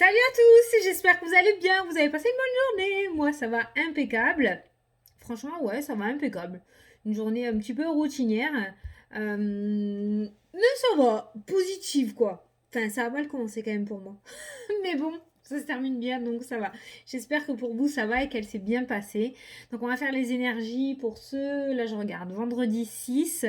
Salut à tous, j'espère que vous allez bien, vous avez passé une bonne journée. Moi, ça va impeccable. Franchement, ouais, ça va impeccable. Une journée un petit peu routinière, mais ça va, positive quoi. Enfin, ça a mal commencé quand même pour moi. Mais bon, ça se termine bien, donc ça va. J'espère que pour vous, ça va et qu'elle s'est bien passée. Donc, on va faire les énergies pour ce... Là, je regarde, vendredi 6.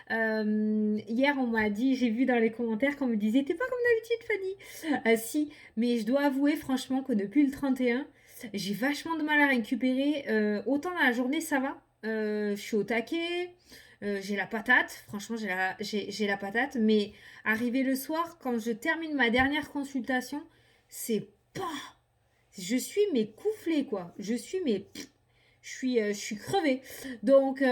Hier, on m'a dit, j'ai vu dans les commentaires qu'on me disait, t'es pas comme d'habitude, Fanny. Si, mais je dois avouer franchement que depuis le 31, j'ai vachement de mal à récupérer. Autant dans la journée, ça va. Je suis au taquet. J'ai la patate, franchement j'ai la patate, mais arrivé le soir, quand je termine ma dernière consultation, c'est pas. Je suis mais coufflée quoi. Je suis mais. Je suis crevée. Donc,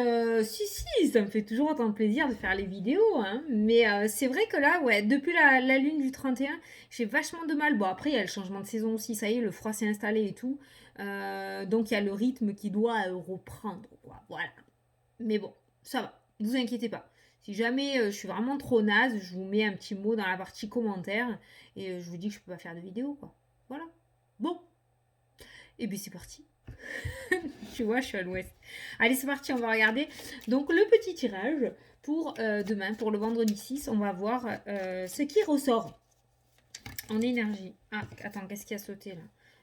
si, ça me fait toujours autant de plaisir de faire les vidéos. Hein. Mais c'est vrai que là, ouais, depuis la lune du 31, j'ai vachement de mal. Bon, après, il y a le changement de saison aussi. Ça y est, le froid s'est installé et tout. Donc, il y a le rythme qui doit reprendre. Quoi. Voilà. Mais bon, ça va. Ne vous inquiétez pas. Si jamais je suis vraiment trop naze, je vous mets un petit mot dans la partie commentaire et je vous dis que je peux pas faire de vidéo, quoi. Voilà. Bon. Et puis c'est parti. Tu vois, je suis à l'ouest. Allez, c'est parti, on va regarder. Donc le petit tirage pour demain, pour le vendredi 6, on va voir ce qui ressort en énergie. Ah, attends, qu'est-ce qui a sauté là?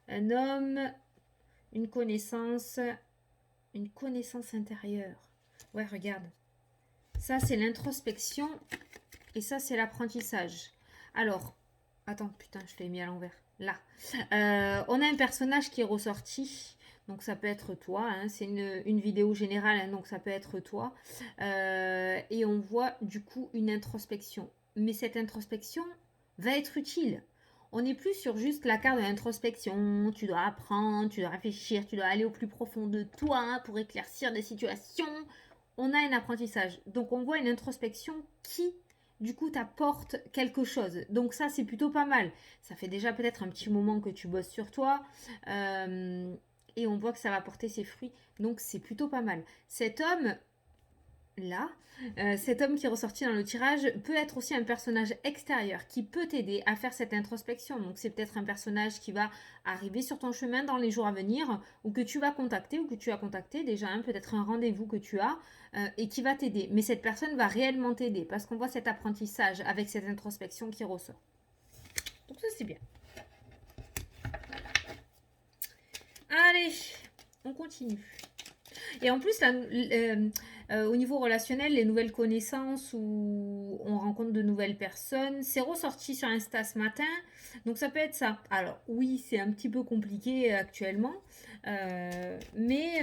Un homme, une connaissance intérieure. Ouais, regarde. Ça, c'est l'introspection et ça, c'est l'apprentissage. Alors, attends, putain, je l'ai mis à l'envers. Là. On a un personnage qui est ressorti. Donc ça peut être toi, hein, c'est une vidéo générale, hein, donc ça peut être toi. Et on voit du coup une introspection. Mais cette introspection va être utile. On n'est plus sur juste la carte de l'introspection. Tu dois apprendre, tu dois réfléchir, tu dois aller au plus profond de toi pour éclaircir des situations. On a un apprentissage. Donc on voit une introspection qui du coup t'apporte quelque chose. Donc ça c'est plutôt pas mal. Ça fait déjà peut-être un petit moment que tu bosses sur toi et on voit que ça va porter ses fruits. Donc c'est plutôt pas mal. Cet homme là, cet homme qui est ressorti dans le tirage peut être aussi un personnage extérieur qui peut t'aider à faire cette introspection. Donc c'est peut-être un personnage qui va arriver sur ton chemin dans les jours à venir ou que tu vas contacter ou que tu as contacté déjà, hein, peut-être un rendez-vous que tu as et qui va t'aider. Mais cette personne va réellement t'aider parce qu'on voit cet apprentissage avec cette introspection qui ressort. Donc ça c'est bien. Allez, on continue. Et en plus, là, au niveau relationnel, les nouvelles connaissances où on rencontre de nouvelles personnes, c'est ressorti sur Insta ce matin. Donc ça peut être ça. Alors oui, c'est un petit peu compliqué actuellement, mais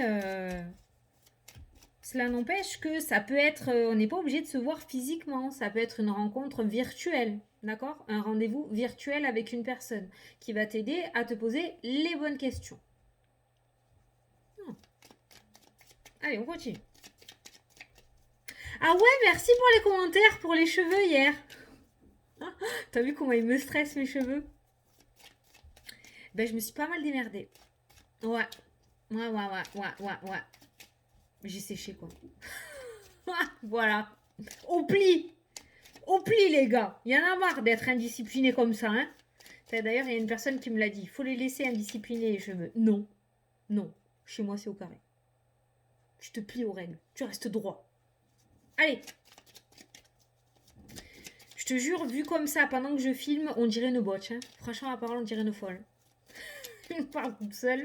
cela n'empêche que ça peut être, on n'est pas obligé de se voir physiquement. Ça peut être une rencontre virtuelle, d'accord? Un rendez-vous virtuel avec une personne qui va t'aider à te poser les bonnes questions. Allez, on continue. Ah ouais, merci pour les commentaires pour les cheveux hier. T'as vu comment ils me stressent mes cheveux? Ben je me suis pas mal démerdée. Ouais. Ouais. J'ai séché quoi. Voilà. Au pli. Au pli les gars. Il y en a marre d'être indisciplinés comme ça, hein. D'ailleurs, il y a une personne qui me l'a dit. Faut les laisser indisciplinés les cheveux. Non. Non. Chez moi, c'est au carré. Tu te plies aux règles. Tu restes droit. Allez. Je te jure, vu comme ça, pendant que je filme, on dirait une botche. Hein. Franchement, à parole, on dirait une folle. Je parle toute seule.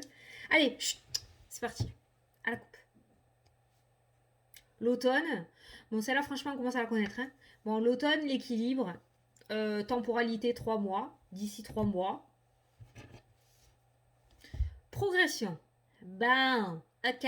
Allez, c'est parti. À la coupe. L'automne. Bon, celle-là, franchement, on commence à la connaître. Hein. Bon, l'automne, l'équilibre. Temporalité 3 mois. D'ici 3 mois. Progression. Ben, ok.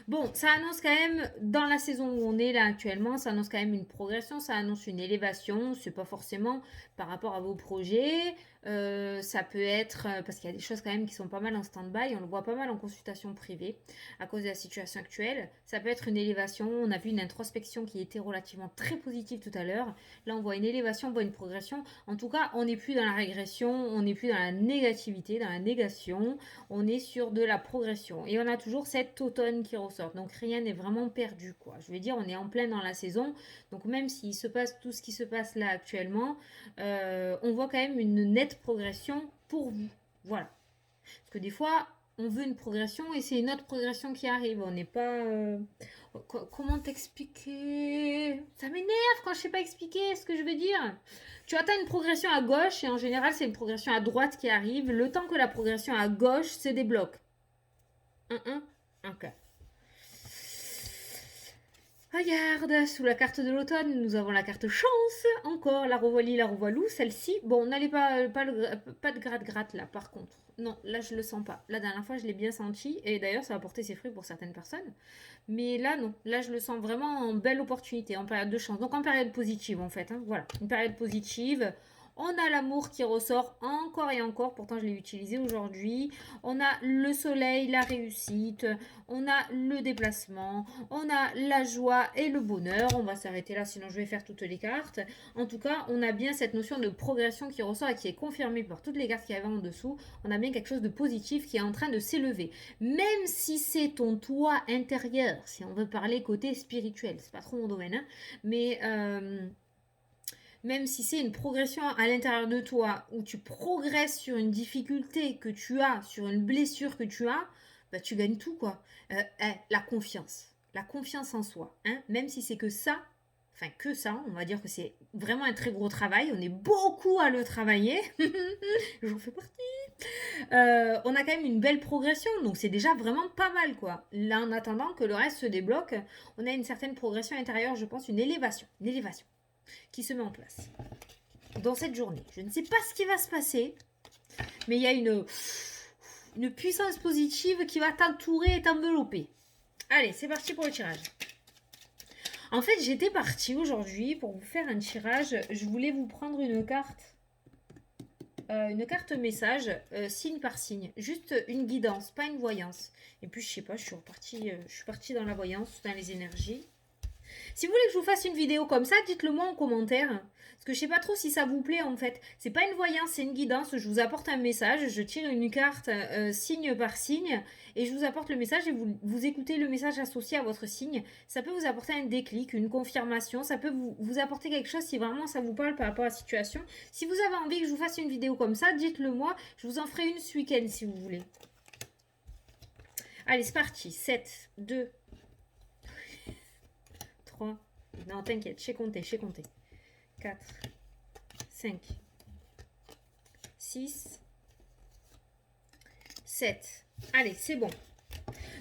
Bon, ça annonce quand même, dans la saison où on est là actuellement, ça annonce quand même une progression, ça annonce une élévation. C'est pas forcément par rapport à vos projets. Ça peut être, parce qu'il y a des choses quand même qui sont pas mal en stand-by, on le voit pas mal en consultation privée à cause de la situation actuelle. Ça peut être une élévation. On a vu une introspection qui était relativement très positive tout à l'heure. Là, on voit une élévation, on voit une progression. En tout cas, on n'est plus dans la régression, on n'est plus dans la négativité, dans la négation. On est sur de la progression. Et on a toujours cet automne qui ressort. Donc rien n'est vraiment perdu, quoi. Je veux dire, on est en plein dans la saison. Donc même s'il se passe tout ce qui se passe là actuellement, on voit quand même une nette progression pour vous. Voilà. Parce que des fois, on veut une progression et c'est une autre progression qui arrive. On n'est pas... Comment t'expliquer? Ça m'énerve quand je sais pas expliquer ce que je veux dire. Tu atteins une progression à gauche et en général, c'est une progression à droite qui arrive. Le temps que la progression à gauche se débloque. Ok. Regarde, sous la carte de l'automne, nous avons la carte chance. Encore, la revoilie, la revoilou. Celle-ci, bon, n'allez pas de gratte-gratte là, par contre. Non, là, je le sens pas. La dernière fois, je l'ai bien senti. Et d'ailleurs, ça va porter ses fruits pour certaines personnes. Mais là, non. Là, je le sens vraiment en belle opportunité, en période de chance. Donc, en période positive, en fait. Hein. Voilà, une période positive. On a l'amour qui ressort encore et encore. Pourtant, je l'ai utilisé aujourd'hui. On a le soleil, la réussite. On a le déplacement. On a la joie et le bonheur. On va s'arrêter là, sinon je vais faire toutes les cartes. En tout cas, on a bien cette notion de progression qui ressort et qui est confirmée par toutes les cartes qui arrivent en dessous. On a bien quelque chose de positif qui est en train de s'élever. Même si c'est ton toit intérieur, si on veut parler côté spirituel. C'est pas trop mon domaine, hein, mais... même si c'est une progression à l'intérieur de toi, où tu progresses sur une difficulté que tu as, sur une blessure que tu as, bah, tu gagnes tout, quoi. La confiance en soi, hein, même si c'est que ça, enfin que ça, on va dire que c'est vraiment un très gros travail, on est beaucoup à le travailler, j'en fais partie. On a quand même une belle progression, donc c'est déjà vraiment pas mal, quoi. Là, en attendant que le reste se débloque, on a une certaine progression intérieure, je pense, une élévation qui se met en place dans cette journée. Je ne sais pas ce qui va se passer, mais il y a une puissance positive qui va t'entourer et t'envelopper. Allez, c'est parti pour le tirage. En fait, j'étais partie aujourd'hui pour vous faire un tirage. Je voulais vous prendre une carte message, signe par signe. Juste une guidance, pas une voyance. Et puis, je sais pas, je suis partie dans la voyance, dans les énergies. Si vous voulez que je vous fasse une vidéo comme ça, dites-le moi en commentaire. Parce que je sais pas trop si ça vous plaît en fait. C'est pas une voyance, c'est une guidance. Je vous apporte un message, je tire une carte signe par signe et je vous apporte le message et vous écoutez le message associé à votre signe. Ça peut vous apporter un déclic, une confirmation. Ça peut vous apporter quelque chose si vraiment ça vous parle par rapport à la situation. Si vous avez envie que je vous fasse une vidéo comme ça, dites-le moi. Je vous en ferai une ce week-end si vous voulez. Allez, c'est parti. 7, 2, 3. Non, t'inquiète, j'ai compté. 4, 5, 6, 7. Allez, c'est bon.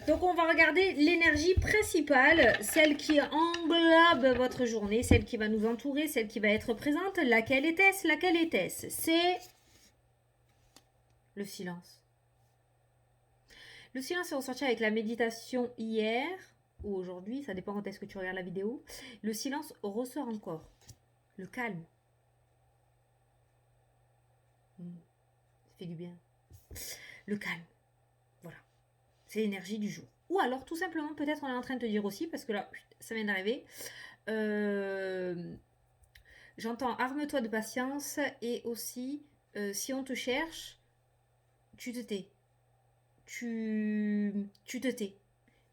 Donc, on va regarder l'énergie principale, celle qui englobe votre journée, celle qui va nous entourer, celle qui va être présente. Laquelle était-ce? C'est le silence. Le silence est ressorti avec la méditation hier ou aujourd'hui, ça dépend quand est-ce que tu regardes la vidéo. Le silence ressort encore. Le calme. Ça fait du bien. Le calme. Voilà. C'est l'énergie du jour. Ou alors, tout simplement, peut-être on est en train de te dire aussi, parce que là, ça vient d'arriver. J'entends arme-toi de patience et aussi, si on te cherche, tu te tais. Tu te tais.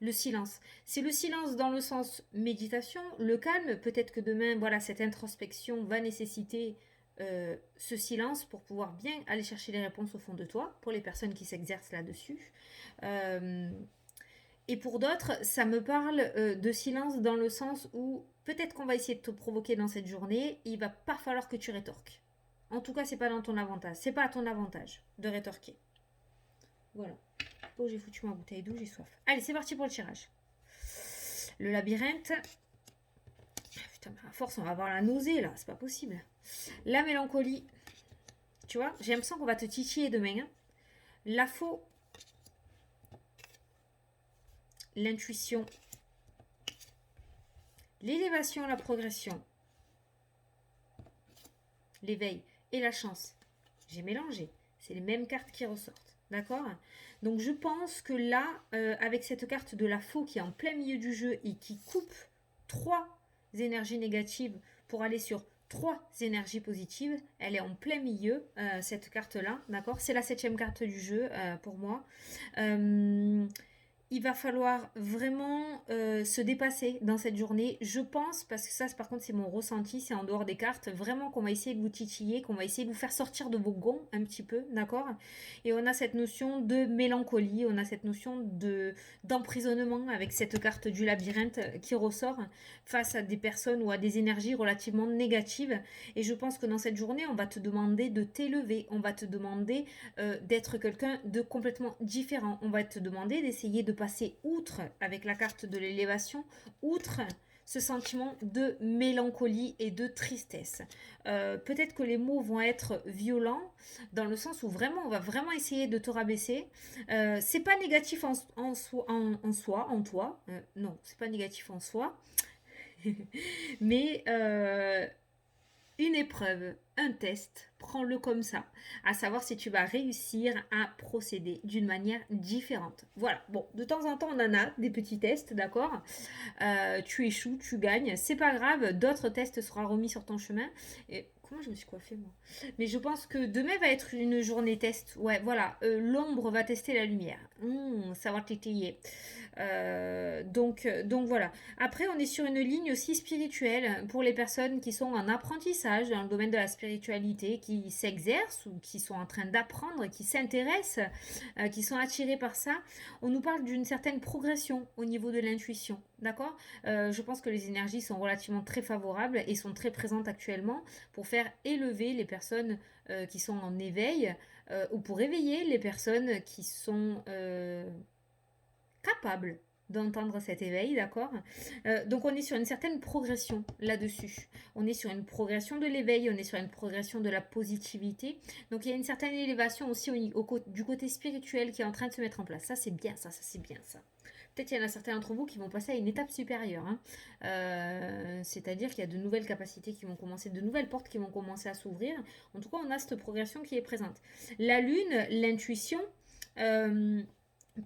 Le silence. C'est le silence dans le sens méditation, le calme. Peut-être que demain, voilà, cette introspection va nécessiter ce silence pour pouvoir bien aller chercher les réponses au fond de toi, pour les personnes qui s'exercent là-dessus. Et pour d'autres, ça me parle de silence dans le sens où peut-être qu'on va essayer de te provoquer dans cette journée, il va pas falloir que tu rétorques. En tout cas, c'est pas dans ton avantage. C'est pas à ton avantage de rétorquer. Voilà. Oh, j'ai foutu ma bouteille d'eau, j'ai soif. Allez, c'est parti pour le tirage. Le labyrinthe. Putain, à force, on va avoir la nausée, là. C'est pas possible. La mélancolie. Tu vois, j'ai l'impression qu'on va te titiller demain. Hein. La faux. L'intuition. L'élévation, la progression. L'éveil et la chance. J'ai mélangé. C'est les mêmes cartes qui ressortent. D'accord? Donc je pense que là, avec cette carte de la faux qui est en plein milieu du jeu et qui coupe 3 énergies négatives pour aller sur 3 énergies positives, elle est en plein milieu, cette carte-là. D'accord? C'est la 7e carte du jeu pour moi. il va falloir vraiment se dépasser dans cette journée, je pense, parce que ça, par contre, c'est mon ressenti, c'est en dehors des cartes, vraiment qu'on va essayer de vous titiller, qu'on va essayer de vous faire sortir de vos gonds un petit peu, d'accord? Et on a cette notion de mélancolie, on a cette notion de d'emprisonnement avec cette carte du labyrinthe qui ressort face à des personnes ou à des énergies relativement négatives. Et je pense que dans cette journée, on va te demander de t'élever, on va te demander d'être quelqu'un de complètement différent. On va te demander d'essayer de passer outre, avec la carte de l'élévation, outre ce sentiment de mélancolie et de tristesse. Peut-être que les mots vont être violents, dans le sens où vraiment, on va vraiment essayer de te rabaisser. C'est pas négatif en toi. Non, c'est pas négatif en soi. Mais une épreuve, un test, prends-le comme ça, à savoir si tu vas réussir à procéder d'une manière différente. Voilà, bon, de temps en temps on en a des petits tests, d'accord. Tu échoues, tu gagnes, c'est pas grave, d'autres tests seront remis sur ton chemin. Et comment je me suis coiffée moi? Mais je pense que demain va être une journée test. Ouais, voilà, l'ombre va tester la lumière. Ça va t'étayer. Donc voilà. Après, on est sur une ligne aussi spirituelle pour les personnes qui sont en apprentissage dans le domaine de la spiritualité, qui s'exercent ou qui sont en train d'apprendre, qui s'intéressent, qui sont attirés par ça. On nous parle d'une certaine progression au niveau de l'intuition, d'accord. Je pense que les énergies sont relativement très favorables et sont très présentes actuellement pour faire élever les personnes qui sont en éveil ou pour éveiller les personnes qui sont capable d'entendre cet éveil, d'accord. Donc on est sur une certaine progression là-dessus. On est sur une progression de l'éveil, on est sur une progression de la positivité. Donc il y a une certaine élévation aussi du côté spirituel qui est en train de se mettre en place. Ça c'est bien, ça c'est bien ça. Peut-être il y en a certains d'entre vous qui vont passer à une étape supérieure. Hein. C'est-à-dire qu'il y a de nouvelles capacités qui vont commencer, de nouvelles portes qui vont commencer à s'ouvrir. En tout cas, on a cette progression qui est présente. La lune, l'intuition...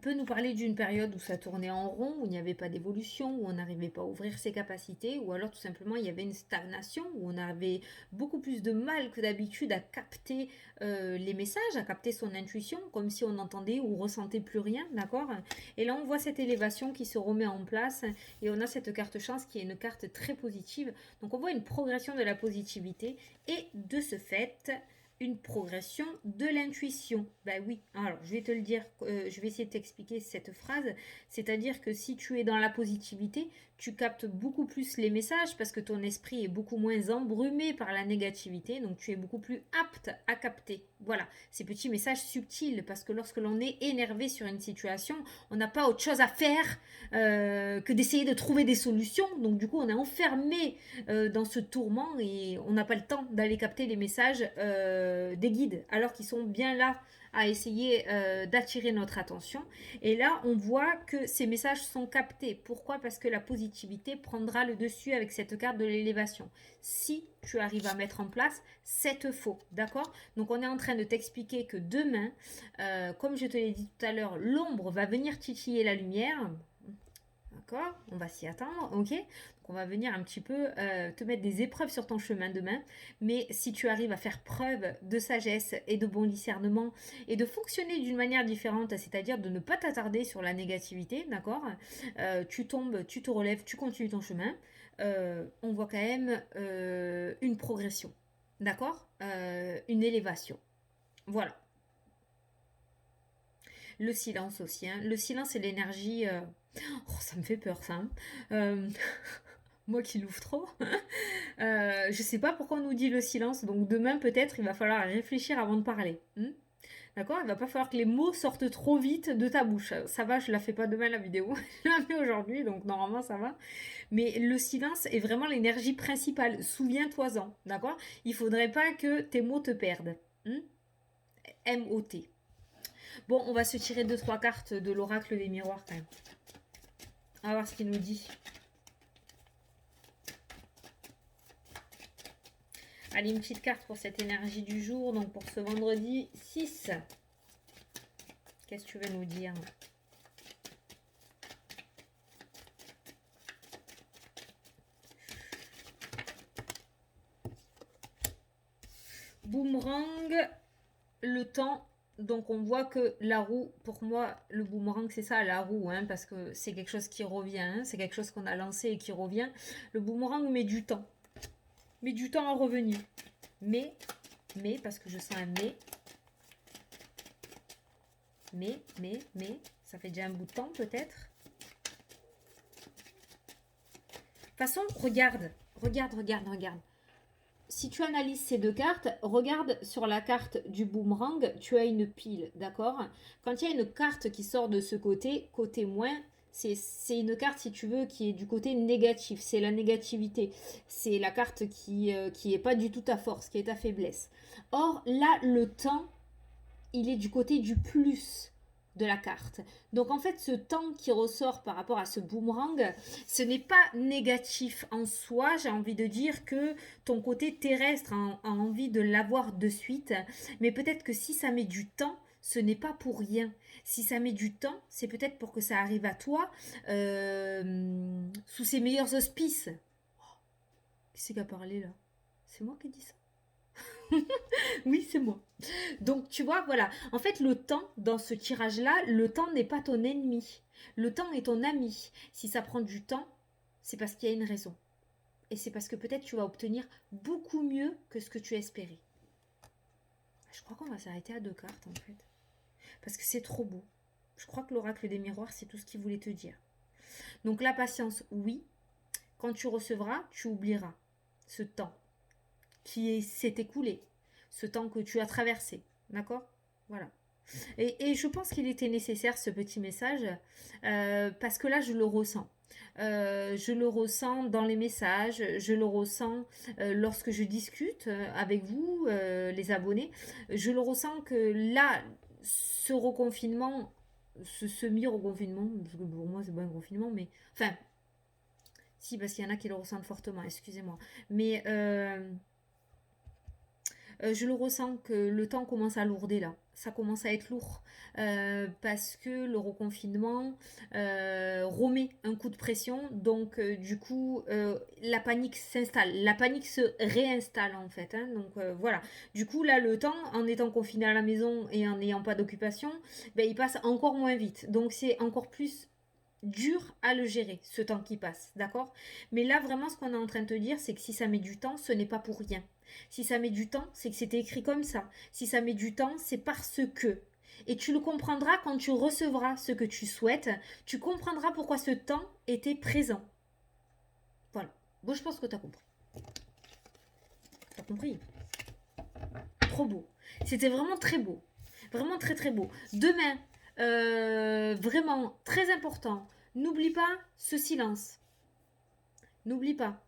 peut nous parler d'une période où ça tournait en rond, où il n'y avait pas d'évolution, où on n'arrivait pas à ouvrir ses capacités, ou alors tout simplement il y avait une stagnation, où on avait beaucoup plus de mal que d'habitude à capter les messages, à capter son intuition, comme si on n'entendait ou ressentait plus rien, d'accord. Et là on voit cette élévation qui se remet en place, et on a cette carte chance qui est une carte très positive. Donc on voit une progression de la positivité, et de ce fait une progression de l'intuition. Ben oui, alors je vais te le dire, je vais essayer de t'expliquer cette phrase, c'est-à-dire que si tu es dans la positivité, tu captes beaucoup plus les messages parce que ton esprit est beaucoup moins embrumé par la négativité, donc tu es beaucoup plus apte à capter. Voilà, ces petits messages subtils, parce que lorsque l'on est énervé sur une situation, on n'a pas autre chose à faire que d'essayer de trouver des solutions, donc du coup on est enfermé dans ce tourment et on n'a pas le temps d'aller capter les messages des guides, alors qu'ils sont bien là à essayer d'attirer notre attention. Et là, on voit que ces messages sont captés. Pourquoi? Parce que la positivité prendra le dessus avec cette carte de l'élévation. Si tu arrives à mettre en place cette faux, d'accord? Donc on est en train de t'expliquer que demain, comme je te l'ai dit tout à l'heure, l'ombre va venir titiller la lumière. D'accord? On va s'y attendre, ok? Donc on va venir un petit peu te mettre des épreuves sur ton chemin demain. Mais si tu arrives à faire preuve de sagesse et de bon discernement et de fonctionner d'une manière différente, c'est-à-dire de ne pas t'attarder sur la négativité, d'accord? Tu tombes, tu te relèves, tu continues ton chemin. On voit quand même une progression, d'accord? Une élévation. Voilà. Le silence aussi. Hein. Le silence et l'énergie. Oh, ça me fait peur, ça. Hein. Euh, Moi qui l'ouvre trop. Je sais pas pourquoi on nous dit le silence, donc demain peut-être il va falloir réfléchir avant de parler. D'accord. Il va pas falloir que les mots sortent trop vite de ta bouche. Ça va, je la fais pas demain la vidéo. Je la fais aujourd'hui, donc normalement ça va. Mais le silence est vraiment l'énergie principale. Souviens-toi-en. D'accord. Il faudrait pas que tes mots te perdent. M-O-T. Bon, on va se tirer 2-3 cartes de l'oracle des miroirs quand même. On va voir ce qu'il nous dit. Allez, une petite carte pour cette énergie du jour, donc pour ce vendredi 6. Qu'est-ce que tu veux nous dire? Boomerang, le temps Donc on voit que la roue, pour moi, le boomerang, c'est ça, la roue, hein, parce que c'est quelque chose qui revient, hein, c'est quelque chose qu'on a lancé et qui revient. Le boomerang met du temps à revenir. Mais, parce que je sens un mais, ça fait déjà un bout de temps peut-être. De toute façon, regarde. Si tu analyses ces deux cartes, regarde sur la carte du boomerang, tu as une pile, d'accord? Quand il y a une carte qui sort de ce côté, côté moins, c'est une carte, si tu veux, qui est du côté négatif, c'est la négativité. C'est la carte qui est pas du tout ta force, qui est ta faiblesse. Or, là, le temps, il est du côté du plus de la carte. Donc en fait, ce temps qui ressort par rapport à ce boomerang, ce n'est pas négatif en soi. J'ai envie de dire que ton côté terrestre a envie de l'avoir de suite. Mais peut-être que si ça met du temps, ce n'est pas pour rien. Si ça met du temps, c'est peut-être pour que ça arrive à toi sous ses meilleurs auspices. Qui c'est qui a parlé là? C'est moi qui ai dit ça? Oui, c'est moi. Donc, tu vois, voilà. En fait, le temps, dans ce tirage-là, le temps n'est pas ton ennemi. Le temps est ton ami. Si ça prend du temps, c'est parce qu'il y a une raison. Et c'est parce que peut-être tu vas obtenir beaucoup mieux que ce que tu espérais. Je crois qu'on va s'arrêter à 2 cartes, en fait. Parce que c'est trop beau. Je crois que l'oracle des miroirs, c'est tout ce qu'il voulait te dire. Donc, la patience, oui. Quand tu recevras, tu oublieras ce temps qui s'est écoulé. Ce temps que tu as traversé. D'accord? Voilà. Et je pense qu'il était nécessaire ce petit message parce que là, je le ressens. Je le ressens dans les messages, je le ressens lorsque je discute avec vous, les abonnés. Je le ressens que là, ce reconfinement, ce semi-reconfinement, parce que pour moi, c'est pas un confinement, mais enfin, si, parce qu'il y en a qui le ressentent fortement, excusez-moi. Mais je le ressens que le temps commence à lourder là. Ça commence à être lourd parce que le reconfinement remet un coup de pression. Donc, du coup, la panique s'installe. La panique se réinstalle en fait, hein. Donc, voilà. Du coup, là, le temps, en étant confiné à la maison et en n'ayant pas d'occupation, ben, il passe encore moins vite. Donc, c'est encore plus dur à le gérer, ce temps qui passe, d'accord? Mais là, vraiment, ce qu'on est en train de te dire, c'est que si ça met du temps, ce n'est pas pour rien. Si ça met du temps, c'est que c'était écrit comme ça. Si ça met du temps, c'est parce que. Et tu le comprendras quand tu recevras ce que tu souhaites. Tu comprendras pourquoi ce temps était présent. Voilà. Bon, je pense que tu as compris. T'as compris? Trop beau. C'était vraiment très beau. Vraiment très très beau. Demain, vraiment très important. N'oublie pas ce silence. N'oublie pas.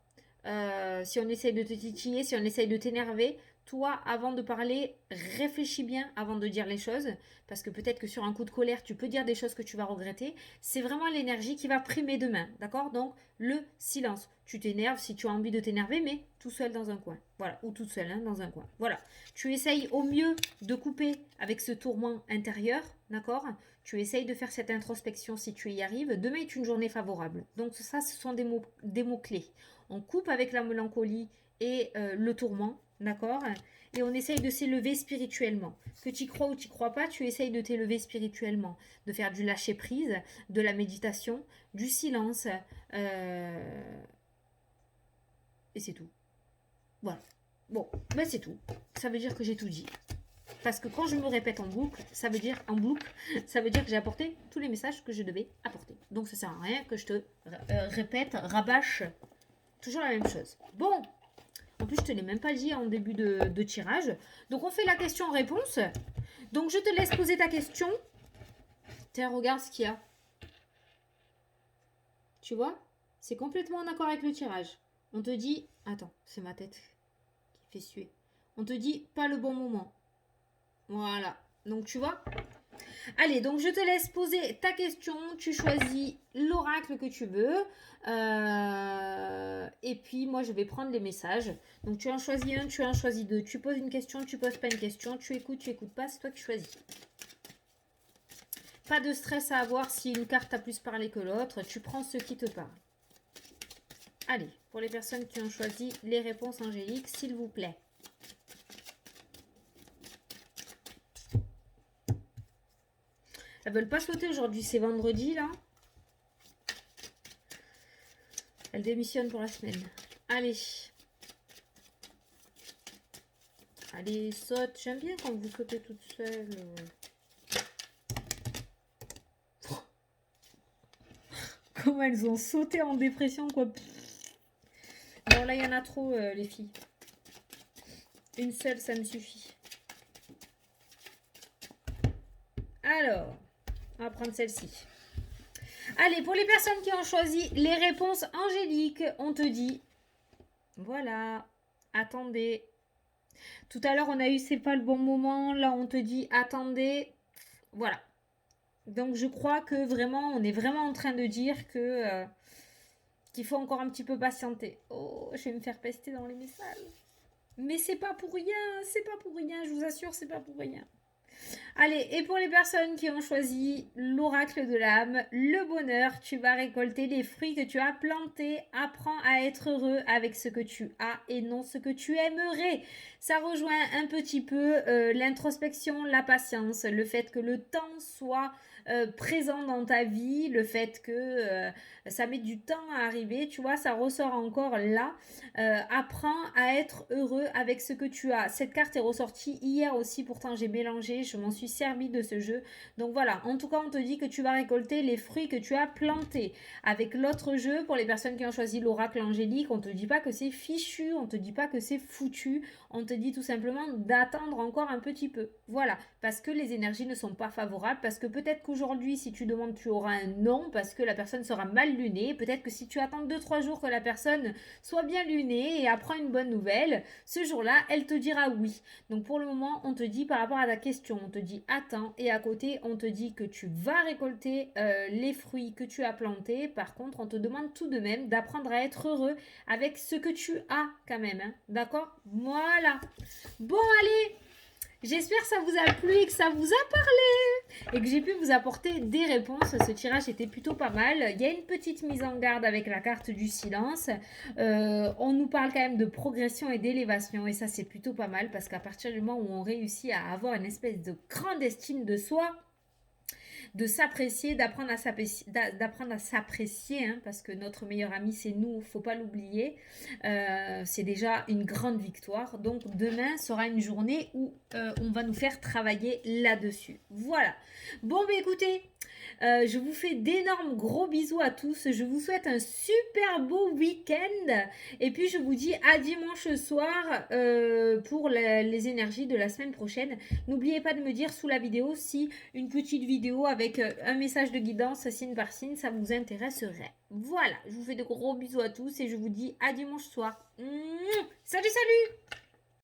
Si on essaye de te titiller, si on essaye de t'énerver, toi, avant de parler, réfléchis bien avant de dire les choses, parce que peut-être que sur un coup de colère, tu peux dire des choses que tu vas regretter. C'est vraiment l'énergie qui va primer demain, d'accord? Donc, le silence. Tu t'énerves si tu as envie de t'énerver, mais tout seul dans un coin. Voilà, ou toute seule hein, dans un coin. Voilà. Tu essayes au mieux de couper avec ce tourment intérieur, d'accord? Tu essayes de faire cette introspection si tu y arrives. Demain est une journée favorable. Donc ça, ce sont des mots clés. On coupe avec la mélancolie et le tourment, d'accord? Et on essaye de s'élever spirituellement. Que tu y crois ou tu y crois pas, tu essayes de t'élever spirituellement, de faire du lâcher prise, de la méditation, du silence, et c'est tout. Voilà. Bon, ben c'est tout. Ça veut dire que j'ai tout dit. Parce que quand je me répète ça veut dire ça veut dire que j'ai apporté tous les messages que je devais apporter. Donc ça sert à rien que je te répète, rabâche toujours la même chose. Bon, en plus je te l'ai même pas dit en début de tirage. Donc on fait la question-réponse. Donc je te laisse poser ta question. Tiens, regarde ce qu'il y a. Tu vois? C'est complètement en accord avec le tirage. On te dit... Attends, c'est ma tête qui fait suer. On te dit pas le bon moment. Voilà. Donc tu vois? Allez, donc je te laisse poser ta question. Tu choisis l'oracle que tu veux. Et puis moi, je vais prendre les messages. Donc tu en choisis un, tu en choisis deux. Tu poses une question, tu poses pas une question. Tu écoutes pas. C'est toi qui choisis. Pas de stress à avoir si une carte a plus parlé que l'autre. Tu prends ce qui te parle. Allez, pour les personnes qui ont choisi les réponses angéliques, s'il vous plaît. Elles veulent pas sauter aujourd'hui, c'est vendredi là. Elles démissionnent pour la semaine. Allez. Allez, saute. J'aime bien quand vous sautez toute seule. Comment elles ont sauté en dépression, quoi. Bon, là, il y en a trop, les filles. Une seule, ça me suffit. Alors, on va prendre celle-ci. Allez, pour les personnes qui ont choisi les réponses angéliques, on te dit, voilà, attendez. Tout à l'heure, on a eu c'est pas le bon moment. Là, on te dit, attendez. Voilà. Donc, je crois que vraiment, on est vraiment en train de dire que qu'il faut encore un petit peu patienter. Oh, je vais me faire pester dans les messages. Mais c'est pas pour rien, c'est pas pour rien, je vous assure, c'est pas pour rien. Allez, et pour les personnes qui ont choisi l'oracle de l'âme, le bonheur, tu vas récolter les fruits que tu as plantés. Apprends à être heureux avec ce que tu as et non ce que tu aimerais. Ça rejoint un petit peu l'introspection, la patience, le fait que le temps soit présent dans ta vie, le fait que ça met du temps à arriver, tu vois, ça ressort encore là. Apprends à être heureux avec ce que tu as. Cette carte est ressortie hier aussi, pourtant j'ai mélangé, je m'en suis servi de ce jeu. Donc voilà, en tout cas on te dit que tu vas récolter les fruits que tu as plantés. Avec l'autre jeu, pour les personnes qui ont choisi l'oracle angélique, on te dit pas que c'est fichu, on te dit pas que c'est foutu, on te dit tout simplement d'attendre encore un petit peu. Voilà, parce que les énergies ne sont pas favorables, parce que peut-être qu'aujourd'hui si tu demandes tu auras un non, parce que la personne sera mal lunée, peut-être que si tu attends 2-3 jours que la personne soit bien lunée et apprend une bonne nouvelle, ce jour-là elle te dira oui. Donc pour le moment on te dit par rapport à ta question, on te dit attends, et à côté on te dit que tu vas récolter les fruits que tu as plantés. Par contre on te demande tout de même d'apprendre à être heureux avec ce que tu as quand même, hein. D'accord? Voilà. Bon allez, j'espère que ça vous a plu et que ça vous a parlé et que j'ai pu vous apporter des réponses. Ce tirage était plutôt pas mal. Il y a une petite mise en garde avec la carte du silence. On nous parle quand même de progression et d'élévation et ça c'est plutôt pas mal parce qu'à partir du moment où on réussit à avoir une espèce de grande estime de soi, de s'apprécier, d'apprendre à s'apprécier, hein, parce que notre meilleur ami c'est nous, faut pas l'oublier. C'est déjà une grande victoire. Donc demain sera une journée où on va nous faire travailler là-dessus. Voilà. Bon, bah écoutez, je vous fais d'énormes gros bisous à tous. Je vous souhaite un super beau week-end. Et puis je vous dis à dimanche soir pour les énergies de la semaine prochaine. N'oubliez pas de me dire sous la vidéo si une petite vidéo avec un message de guidance signe par signe, ça vous intéresserait. Voilà, je vous fais de gros bisous à tous et je vous dis à dimanche soir. Salut, salut!